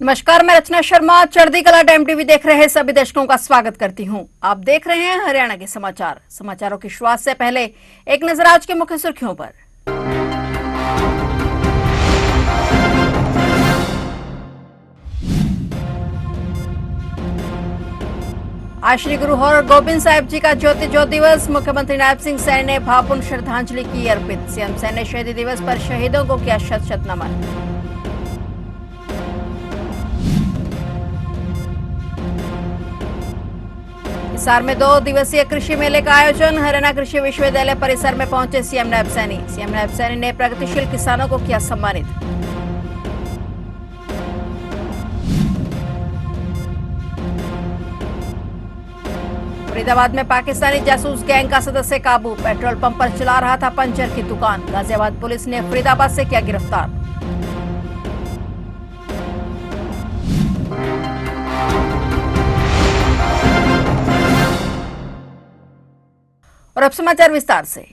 नमस्कार, मैं रचना शर्मा चढ़ती कला टाइम टीवी देख रहे सभी दर्शकों का स्वागत करती हूं। आप देख रहे हैं हरियाणा के समाचार। समाचारों की शुरुआत से पहले एक नजर आज के मुख्य सुर्खियों पर। आज श्री गुरु हरगोबिंद साहिब जी का ज्योति ज्योत दिवस। मुख्यमंत्री नायब सिंह सैनी ने भावपूर्ण श्रद्धांजलि की अर्पित। सीएम सैनी ने शहीदी दिवस पर शहीदों को किया शत शत नमन। हिसार में 2 दिवसीय कृषि मेले का आयोजन। हरियाणा कृषि विश्वविद्यालय परिसर में पहुंचे सीएम नायब सैनी। सीएम नायब सैनी ने प्रगतिशील किसानों को किया सम्मानित। फरीदाबाद में पाकिस्तानी जासूस गैंग का सदस्य काबू। पेट्रोल पंप पर चला रहा था पंचर की दुकान। गाजियाबाद पुलिस ने फरीदाबाद से किया गिरफ्तार। और अब समाचार विस्तार से।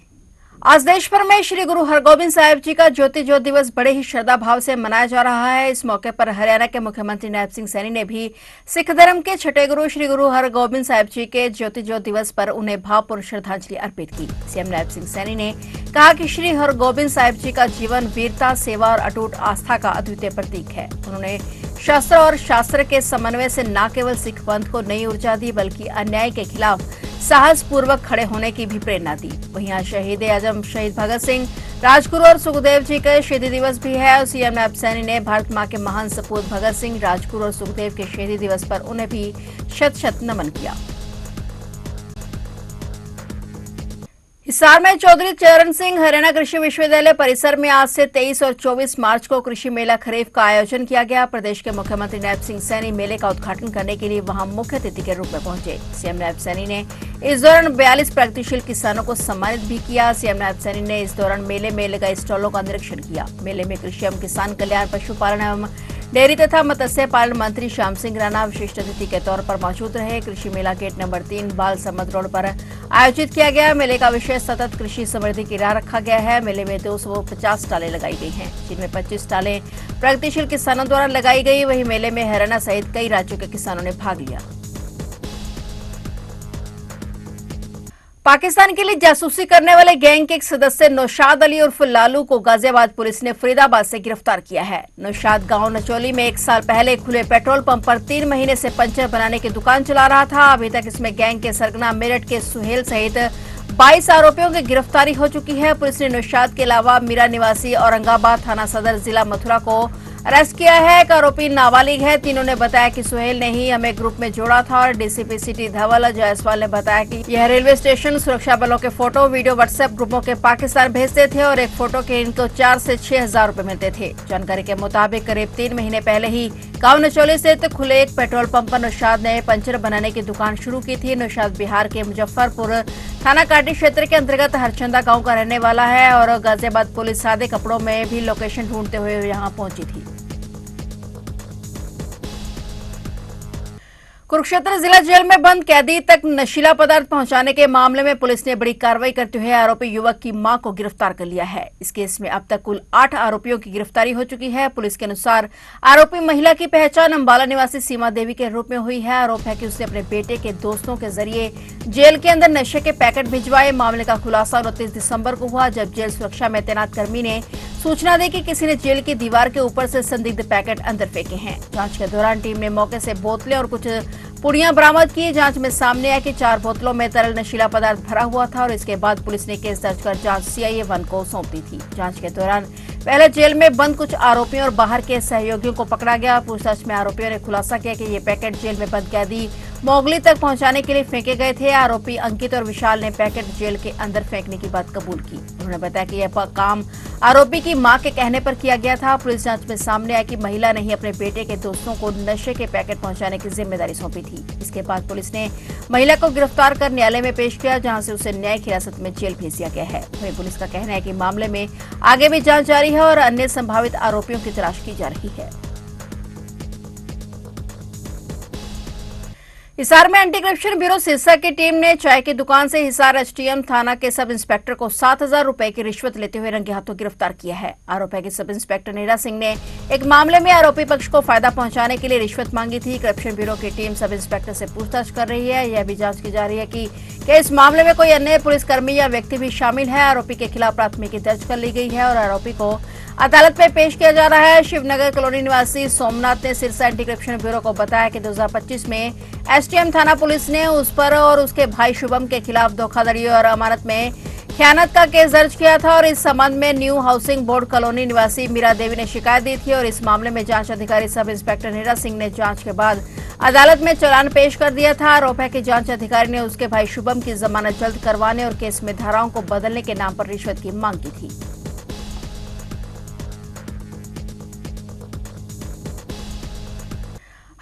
आज देश भर में श्री गुरु हरगोबिंद साहिब जी का ज्योति ज्योत दिवस बड़े ही श्रद्धा भाव से मनाया जा रहा है। इस मौके पर हरियाणा के मुख्यमंत्री नायब सिंह सैनी ने भी सिख धर्म के छठे गुरु श्री गुरु हरगोबिंद साहिब जी के ज्योति ज्योत दिवस पर उन्हें भावपूर्ण श्रद्धांजलि अर्पित की। सीएम नायब सिंह सैनी ने कहा कि श्री हरगोबिंद साहिब जी का जीवन वीरता, सेवा और अटूट आस्था का अद्वितीय प्रतीक है। उन्होंने शस्त्र और शास्त्र के समन्वय से न केवल सिख पंथ को नई ऊर्जा दी, बल्कि अन्याय के खिलाफ साहस पूर्वक खड़े होने की भी प्रेरणा दी। वहीं आज शहीद आजम शहीद भगत सिंह, राजगुरु और सुखदेव जी का शहीदी दिवस भी है। सीएम नायब सैनी ने भारत मां के महान सपूत भगत सिंह, राजगुरु और सुखदेव के शहीदी दिवस पर उन्हें भी शत शत नमन किया। हिसार में चौधरी चरण सिंह हरियाणा कृषि विश्वविद्यालय परिसर में आज से 23 और 24 मार्च को कृषि मेला खरीफ का आयोजन किया गया। प्रदेश के मुख्यमंत्री नायब सिंह सैनी मेले का उद्घाटन करने के लिए वहां मुख्य अतिथि के रूप में पहुंचे। सीएम नायब सैनी ने इस दौरान 42 प्रगतिशील किसानों को सम्मानित भी किया। सीएम नायब सैनी ने इस दौरान मेले में लगाए स्टॉलों का निरीक्षण किया। मेले में कृषि एवं किसान कल्याण, पशुपालन एवं डेयरी तथा मत्स्य पालन मंत्री श्याम सिंह राणा विशिष्ट अतिथि के तौर पर मौजूद रहे। कृषि मेला गेट नंबर 3 बाल सम्मत रोड पर आयोजित किया गया। मेले का विषय सतत कृषि समृद्धि की राह रखा गया है। मेले में 250 स्टालें लगाई गई हैं, जिनमें 25 स्टालें प्रगतिशील किसानों द्वारा लगाई गई। वहीं मेले में हरियाणा सहित कई राज्यों के किसानों ने भाग लिया। पाकिस्तान के लिए जासूसी करने वाले गैंग के एक सदस्य नौशाद अली उर्फ लालू को गाजियाबाद पुलिस ने फरीदाबाद से गिरफ्तार किया है। नौशाद गांव नचोली में 1 साल पहले खुले पेट्रोल पंप पर 3 महीने से पंचर बनाने की दुकान चला रहा था। अभी तक इसमें गैंग के सरगना मेरठ के सुहेल सहित 22 आरोपियों की गिरफ्तारी हो चुकी है। पुलिस ने नौशाद के अलावा मीरा निवासी औरंगाबाद थाना सदर जिला मथुरा को अरेस्ट किया है। एक आरोपी नाबालिग है। तीनों ने बताया कि सुहेल ने ही हमें ग्रुप में जोड़ा था। और डीसीपी सिटी धवल जायसवाल ने बताया कि यह रेलवे स्टेशन सुरक्षा बलों के फोटो वीडियो व्हाट्सएप ग्रुपों के पाकिस्तान भेजते थे और एक फोटो के इनको 4 से 6 हजार रुपए मिलते थे। जानकारी के मुताबिक करीब 3 महीने पहले ही गांव नचोली स्थित खुले एक पेट्रोल पंप पर नौशाद ने पंचर बनाने की दुकान शुरू की थी। नौशाद बिहार के मुजफ्फरपुर थाना काटी क्षेत्र के अंतर्गत हरचंदा गांव का रहने वाला है और गाजियाबाद पुलिस सादे कपड़ों में भी लोकेशन ढूंढते हुए यहां पहुंची थी। कुरुक्षेत्र जिला जेल में बंद कैदी तक नशीला पदार्थ पहुंचाने के मामले में पुलिस ने बड़ी कार्रवाई करते हुए आरोपी युवक की मां को गिरफ्तार कर लिया है। इस केस में अब तक कुल 8 आरोपियों की गिरफ्तारी हो चुकी है। पुलिस के अनुसार आरोपी महिला की पहचान अंबाला निवासी सीमा देवी के रूप में हुई है। आरोप है कि उसने अपने बेटे के दोस्तों के जरिए जेल के अंदर नशे के पैकेट भिजवाए। मामले का खुलासा 29 दिसंबर को हुआ, जब जेल सुरक्षा में तैनात कर्मी ने सूचना दी कि किसी ने जेल की दीवार के ऊपर से संदिग्ध पैकेट अंदर फेंके हैं। जांच के दौरान टीम ने मौके से बोतलें और कुछ पुड़ियां बरामद की। जांच में सामने आया कि 4 बोतलों में तरल नशीला पदार्थ भरा हुआ था और इसके बाद पुलिस ने केस दर्ज कर जांच सीआईए 1 को सौंप दी थी। जांच के दौरान पहले जेल में बंद कुछ आरोपियों और बाहर के सहयोगियों को पकड़ा गया। पूछताछ में आरोपियों ने खुलासा किया कि ये पैकेट जेल में बंद कैदी मोगली तक पहुंचाने के लिए फेंके गए थे। आरोपी अंकित और विशाल ने पैकेट जेल के अंदर फेंकने की बात कबूल की। उन्होंने बताया कि यह काम आरोपी की मां के कहने पर किया गया था। पुलिस जांच में सामने आया कि महिला ने ही अपने बेटे के दोस्तों को नशे के पैकेट पहुंचाने की जिम्मेदारी सौंपी थी। इसके बाद पुलिस ने महिला को गिरफ्तार कर न्यायालय में पेश किया, जहां से उसे न्यायिक हिरासत में जेल भेज दिया गया है। वहीं पुलिस का कहना है कि मामले में आगे भी जांच जारी है और अन्य संभावित आरोपियों की तलाश की जा रही है। हिसार में एंटी करप्शन ब्यूरो सिरसा की टीम ने चाय की दुकान से हिसार एसटीएम थाना के सब इंस्पेक्टर को 7,000 रुपए की रिश्वत लेते हुए रंगे हाथों गिरफ्तार किया है। आरोप है कि सब इंस्पेक्टर नीरा सिंह ने एक मामले में आरोपी पक्ष को फायदा पहुंचाने के लिए रिश्वत मांगी थी। करप्शन ब्यूरो की टीम सब इंस्पेक्टर से पूछताछ कर रही है। यह भी जांच की जा रही है कि क्या इस मामले में कोई अन्य पुलिसकर्मी या व्यक्ति भी शामिल है। आरोपी के खिलाफ प्राथमिकी दर्ज कर ली गई है और आरोपी को अदालत में पेश किया जा रहा है। शिवनगर कॉलोनी निवासी सोमनाथ ने सिरसा एंटी करप्शन ब्यूरो को बताया कि 2025 में एसटीएम थाना पुलिस ने उस पर और उसके भाई शुभम के खिलाफ धोखाधड़ी और अमानत में खयानत का केस दर्ज किया था और इस संबंध में न्यू हाउसिंग बोर्ड कॉलोनी निवासी मीरा देवी ने शिकायत दी थी और इस मामले में जांच अधिकारी सब इंस्पेक्टर नीरा सिंह ने जांच के बाद अदालत में चालान पेश कर दिया था। आरोप है कि जांच अधिकारी ने उसके भाई शुभम की जमानत जल्द करवाने और केस में धाराओं को बदलने के नाम पर रिश्वत की मांग की थी।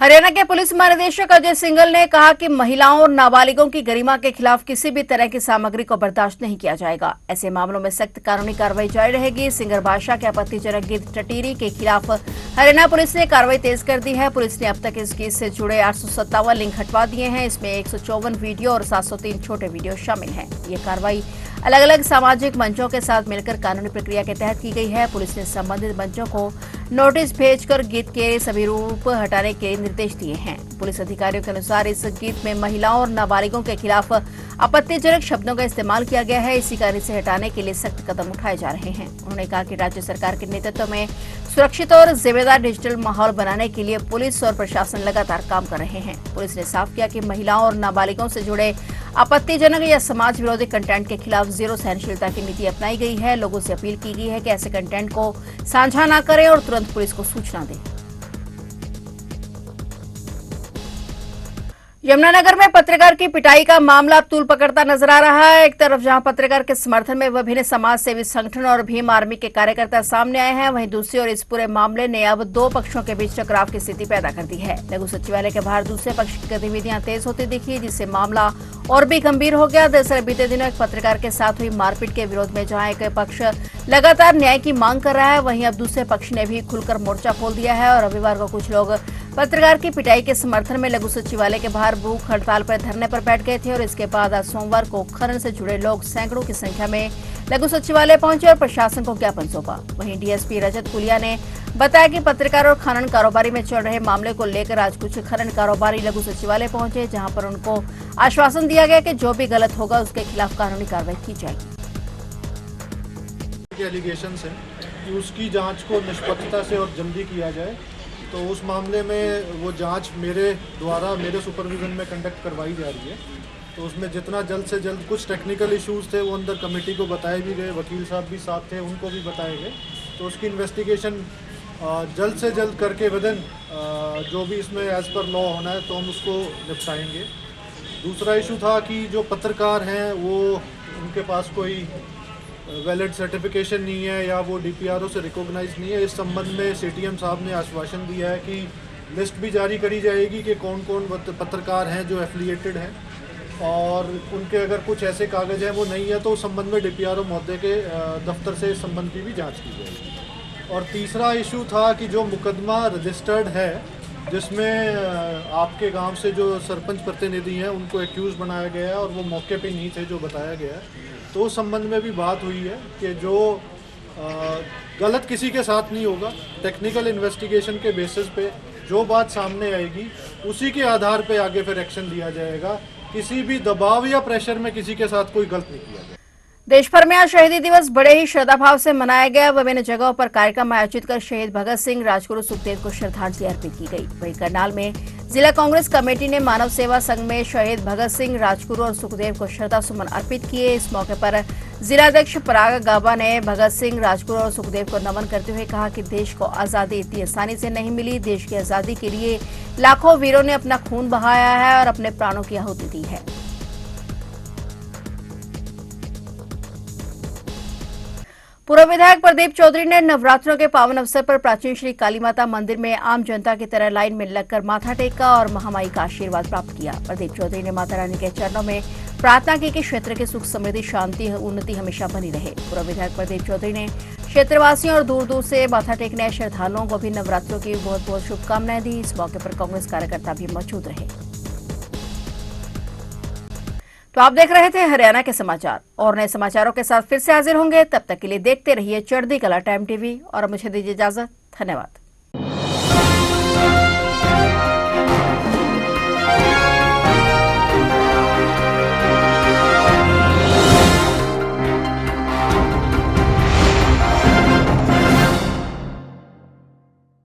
हरियाणा के पुलिस महानिदेशक अजय सिंघल ने कहा कि महिलाओं और नाबालिगों की गरिमा के खिलाफ किसी भी तरह की सामग्री को बर्दाश्त नहीं किया जाएगा। ऐसे मामलों में सख्त कानूनी कार्रवाई जारी रहेगी। सिंगर बादशाह के आपत्तिजनक गीत टटीरी के खिलाफ हरियाणा पुलिस ने कार्रवाई तेज कर दी है। पुलिस ने अब तक इस गीत से जुड़े 857 लिंक हटवा दिए हैं। इसमें 154 वीडियो और 703 छोटे वीडियो शामिल हैं। ये कार्रवाई अलग अलग सामाजिक मंचों के साथ मिलकर कानूनी प्रक्रिया के तहत की गई है। पुलिस ने संबंधित मंचों को नोटिस भेजकर गीत के सभी रूप हटाने के निर्देश दिए हैं। पुलिस अधिकारियों के अनुसार इस गीत में महिलाओं और नाबालिगों के खिलाफ आपत्तिजनक शब्दों का इस्तेमाल किया गया है। इसी कारण इसे हटाने के लिए सख्त कदम उठाए जा रहे हैं। उन्होंने कहा कि राज्य सरकार के नेतृत्व में सुरक्षित और जिम्मेदार डिजिटल माहौल बनाने के लिए पुलिस और प्रशासन लगातार काम कर रहे हैं। पुलिस ने साफ किया कि महिलाओं और नाबालिगों से जुड़े आपत्तिजनक या समाज विरोधी कंटेंट के खिलाफ जीरो सहनशीलता की नीति अपनाई गई है। लोगों से अपील की गई है कि ऐसे कंटेंट को साझा न करें और तुरंत पुलिस को सूचना दें। यमुनानगर में पत्रकार की पिटाई का मामला अब तूल पकड़ता नजर आ रहा है। एक तरफ जहां पत्रकार के समर्थन में विभिन्न समाज सेवी संगठन और भीम आर्मी के कार्यकर्ता सामने आए हैं, वहीं दूसरी ओर इस पूरे मामले ने अब दो पक्षों के बीच टकराव की स्थिति पैदा कर दी है। लघु सचिवालय के बाहर दूसरे पक्ष की गतिविधियां तेज होती दिखी, जिससे मामला और भी गंभीर हो गया। दरअसल बीते दिनों एक पत्रकार के साथ हुई मारपीट के विरोध में जहां एक पक्ष लगातार न्याय की मांग कर रहा है, वहीं अब दूसरे पक्ष ने भी खुलकर मोर्चा खोल दिया है और रविवार को कुछ लोग पत्रकार की पिटाई के समर्थन में लघु सचिवालय के बाहर भूख हड़ताल पर धरने पर बैठ गए थे और इसके बाद आज सोमवार को खनन से जुड़े लोग सैकड़ों की संख्या में लघु सचिवालय पहुंचे और प्रशासन को ज्ञापन सौंपा। वहीं डीएसपी रजत कुलिया ने बताया कि पत्रकार और खनन कारोबारी में चल रहे मामले को लेकर आज कुछ खनन कारोबारी लघु सचिवालय पहुंचे, जहां पर उनको आश्वासन दिया गया कि जो भी गलत होगा उसके खिलाफ कानूनी कार्रवाई की जाएगी। एलिगेशंस हैं कि उसकी जांच को निष्पक्षता से और जल्दी किया जाए, तो उस मामले में वो जांच मेरे सुपरविजन में कंडक्ट करवाई जा रही है। तो उसमें जितना जल्द से जल्द, कुछ टेक्निकल इश्यूज थे वो अंदर कमेटी को बताए भी गए, वकील साहब भी साथ थे, उनको भी बताए गए। तो उसकी इन्वेस्टिगेशन जल्द से जल्द करके विदिन जो भी इसमें एज़ पर लॉ होना है तो हम उसको निपटाएंगे। दूसरा इशू था कि जो पत्रकार हैं वो उनके पास कोई वैलिड सर्टिफिकेशन नहीं है या वो डीपीआरओ से रिकॉग्नाइज नहीं है। इस संबंध में सीटीएम साहब ने आश्वासन दिया है कि लिस्ट भी जारी करी जाएगी कि कौन कौन पत्रकार हैं जो एफिलिएटेड हैं, और उनके अगर कुछ ऐसे कागज़ हैं वो नहीं है तो उस संबंध में डीपीआरओ महोदय के दफ्तर से इस संबंध की भी जांच की जाएगी। और तीसरा इशू था कि जो मुकदमा रजिस्टर्ड है जिसमें आपके गांव से जो सरपंच प्रतिनिधि हैं उनको एक्यूज़ बनाया गया है और वो मौके पे नहीं थे जो बताया गया है, तो उस संबंध में भी बात हुई है कि जो गलत किसी के साथ नहीं होगा। टेक्निकल इन्वेस्टिगेशन के बेसिस पे जो बात सामने आएगी उसी के आधार पे आगे फिर एक्शन लिया जाएगा। किसी भी दबाव या प्रेशर में किसी के साथ कोई गलत नहीं किया जाए। देश भर में आज शहीदी दिवस बड़े ही श्रद्धाभाव से मनाया गया। विभिन्न जगहों पर कार्यक्रम आयोजित कर शहीद भगत सिंह, राजगुरु सुखदेव को श्रद्धांजलि अर्पित की गई। वहीं करनाल में जिला कांग्रेस कमेटी ने मानव सेवा संघ में शहीद भगत सिंह, राजगुरु और सुखदेव को श्रद्धा सुमन अर्पित किए। इस मौके पर जिलाध्यक्ष पराग गाबा ने भगत सिंह, राजगुरु और सुखदेव को नमन करते हुए कहा कि देश को आजादी इतनी आसानी से नहीं मिली। देश की आजादी के लिए लाखों वीरों ने अपना खून बहाया है और अपने प्राणों की आहुति दी है। पूर्व विधायक प्रदीप चौधरी ने नवरात्रों के पावन अवसर पर प्राचीन श्री काली माता मंदिर में आम जनता की तरह लाइन में लगकर माथा टेका और महामाई का आशीर्वाद प्राप्त किया। प्रदीप चौधरी ने माता रानी के चरणों में प्रार्थना की कि क्षेत्र की सुख समृद्धि, शांति, उन्नति हमेशा बनी रहे। पूर्व विधायक प्रदीप चौधरी ने क्षेत्रवासियों और दूर दूर से माथा टेकने आए श्रद्धालुओं को भी नवरात्रों की बहुत बहुत शुभकामनाएं दी। इस मौके पर कांग्रेस कार्यकर्ता भी मौजूद रहे। तो आप देख रहे थे हरियाणा के समाचार और नए समाचारों के साथ फिर से हाजिर होंगे। तब तक के लिए देखते रहिए चढ़ती कला टाइम टीवी और मुझे दीजिए इजाजत। धन्यवाद।